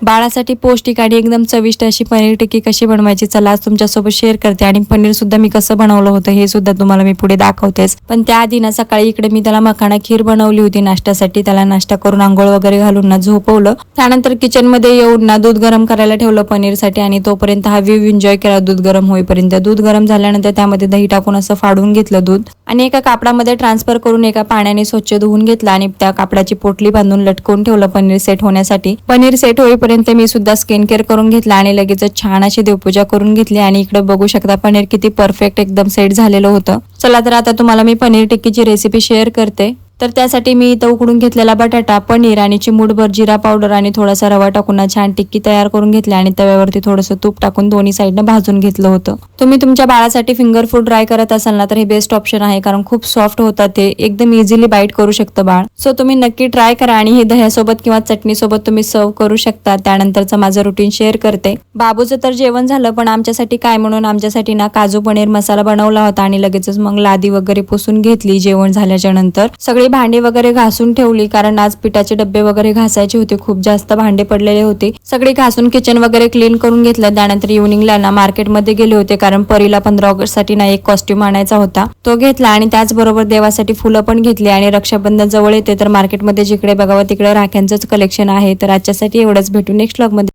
बाळासाठी पौष्टिक आणि एकदम चविष्ट अशी पनीर टिक्की कशी बनवायची चला आज तुमच्यासोबत शेअर करते। आणि पनीर सुद्धा मी कसं बनवलं होतं हे सुद्धा तुम्हाला मी पुढे दाखवतेच। पण त्याआधी ना सकाळी इकडे मी त्याला मखाना खीर बनवली होती नाश्त्यासाठी। त्याला नाश्ता करून आंघोळ वगैरे घालून ना झोपवलं। त्यानंतर किचन मध्ये येऊन ना दूध गरम करायला ठेवलं पनीरसाठी आणि तोपर्यंत हा व्ह्यू एन्जॉय केला दूध गरम होईपर्यंत। दूध गरम झाल्यानंतर त्यामध्ये दही टाकून असं फाडून घेतलं दूध आणि एका कापडामध्ये ट्रान्सफर करून एका पाण्याने स्वच्छ धुवून घेतला आणि त्या कापडाची पोटली बांधून लटकवून ठेवलं पनीर सेट होण्यासाठी। पनीर सेट होईपर्यंत मी सुद्धा स्किन केअर करून घेतला आणि लगेच छान अशी देवपूजा करून घेतली। आणि इकडे बघू शकता पनीर किती परफेक्ट एकदम सेट झालेलं होतं। चला तर आता तुम्हाला मी पनीर टिक्कीची रेसिपी शेअर करते। तर त्यासाठी मी इथं उकडून घेतलेला बटाटा, पनीर आणि चिमूटभर जिरा पावडर आणि थोडासा रवा टाकून छान टिक्की तयार करून घेतली आणि तव्यावरती थोडंसं तूप टाकून दोन्ही साईडनं भाजून घेतलं होतं। तुम्ही तुमच्या बाळासाठी फिंगर फूड ट्राय करत असाल ना तर हे बेस्ट ऑप्शन आहे, कारण खूप सॉफ्ट होतात ते, एकदम इझिली बाईट करू शकतं बाळ। सो तुम्ही नक्की ट्राय करा आणि हे दह्यासोबत किंवा चटणीसोबत तुम्ही सर्व करू शकता। त्यानंतरचं माझं रुटीन शेअर करते। बाबूचं तर जेवण झालं, पण आमच्यासाठी काय म्हणून आमच्यासाठी ना काजू पनीर मसाला बनवला होता आणि लगेचच मग लादी वगैरे पुसून घेतली जेवण झाल्याच्या नंतर। सगळी भांडी वगैरे घासून ठेवली, कारण आज पिठाचे डब्बे वगैरे घासायचे होते, खूप जास्त भांडे पडलेले होते। सगळी घासून किचन वगैरे क्लीन करून घेतलं। त्यानंतर इव्हनिंगला ना मार्केटमध्ये गेले होते, कारण परीला 15 ऑगस्ट साठी ना एक कॉस्ट्युम आणायचा होता, तो घेतला आणि त्याचबरोबर देवासाठी फुलं पण घेतली। आणि रक्षाबंधन जवळ येते तर मार्केटमध्ये जिकडे बघावं तिकडे राख्यांचंच कलेक्शन आहे। तर आजच्यासाठी एवढंच, भेटू नेक्स्ट व्लॉग मध्ये।